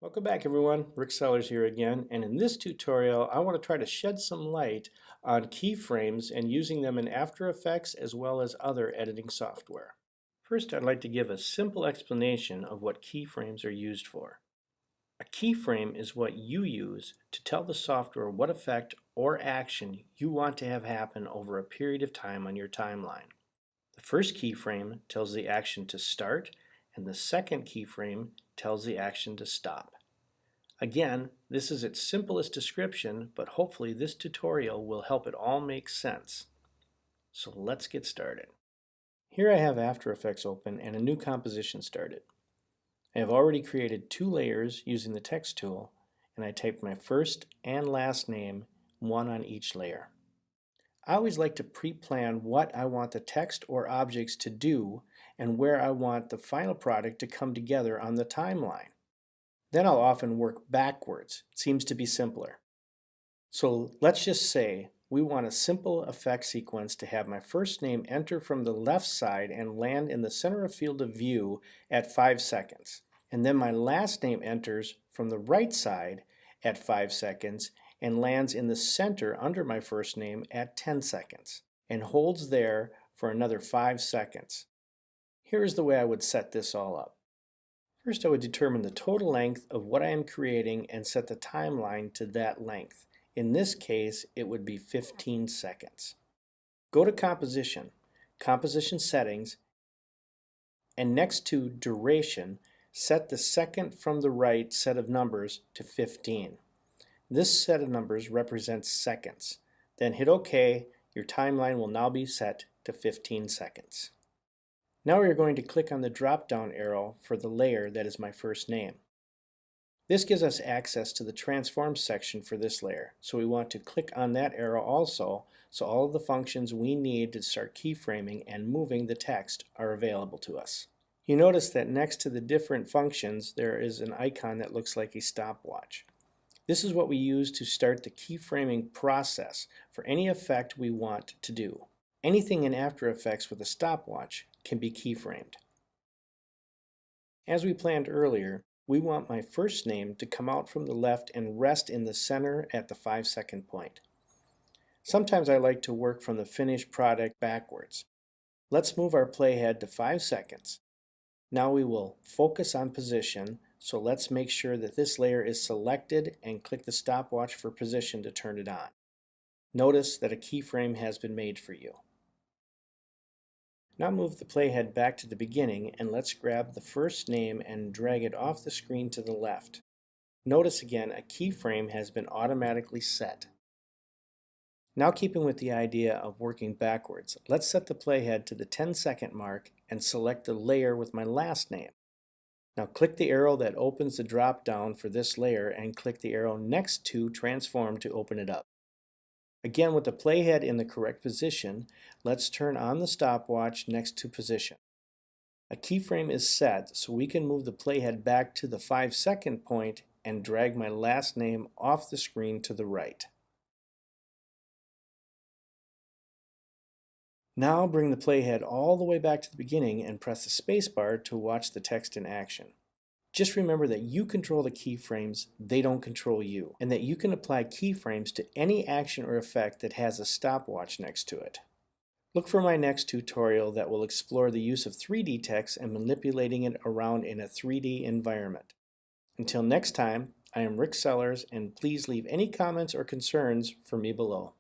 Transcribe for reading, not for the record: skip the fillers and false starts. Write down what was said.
Welcome back everyone, Rick Sellers here again, and in this tutorial I want to try to shed some light on keyframes and using them in After Effects as well as other editing software. First, I'd like to give a simple explanation of what keyframes are used for. A keyframe is what you use to tell the software what effect or action you want to have happen over a period of time on your timeline. The first keyframe tells the action to start, and the second keyframe tells the action to stop. Again, this is its simplest description, but hopefully this tutorial will help it all make sense. So let's get started. Here I have After Effects open and a new composition started. I have already created two layers using the text tool, and I typed my first and last name, one on each layer. I always like to pre-plan what I want the text or objects to do and where I want the final product to come together on the timeline. Then I'll often work backwards. It seems to be simpler. So let's just say we want a simple effect sequence to have my first name enter from the left side and land in the center of field of view at 5 seconds. And then my last name enters from the right side at 5 seconds and lands in the center under my first name at 10 seconds and holds there for another 5 seconds. Here is the way I would set this all up. First, I would determine the total length of what I am creating and set the timeline to that length. In this case, it would be 15 seconds. Go to Composition, Composition Settings, and next to Duration, set the second from the right set of numbers to 15. This set of numbers represents seconds. Then hit OK. Your timeline will now be set to 15 seconds. Now we are going to click on the drop-down arrow for the layer that is my first name. This gives us access to the transform section for this layer, so we want to click on that arrow also, so all of the functions we need to start keyframing and moving the text are available to us. You notice that next to the different functions there is an icon that looks like a stopwatch. This is what we use to start the keyframing process for any effect we want to do. Anything in After Effects with a stopwatch can be keyframed. As we planned earlier, we want my first name to come out from the left and rest in the center at the 5-second point. Sometimes I like to work from the finished product backwards. Let's move our playhead to 5 seconds. Now we will focus on position, so let's make sure that this layer is selected and click the stopwatch for position to turn it on. Notice that a keyframe has been made for you. Now move the playhead back to the beginning and let's grab the first name and drag it off the screen to the left. Notice again a keyframe has been automatically set. Now, keeping with the idea of working backwards, let's set the playhead to the 10-second mark and select the layer with my last name. Now click the arrow that opens the drop down for this layer and click the arrow next to Transform to open it up. Again, with the playhead in the correct position, let's turn on the stopwatch next to Position. A keyframe is set, so we can move the playhead back to the 5-second point and drag my last name off the screen to the right. Now bring the playhead all the way back to the beginning and press the spacebar to watch the text in action. Just remember that you control the keyframes, they don't control you, and that you can apply keyframes to any action or effect that has a stopwatch next to it. Look for my next tutorial that will explore the use of 3D text and manipulating it around in a 3D environment. Until next time, I am Rick Sellers, and please leave any comments or concerns for me below.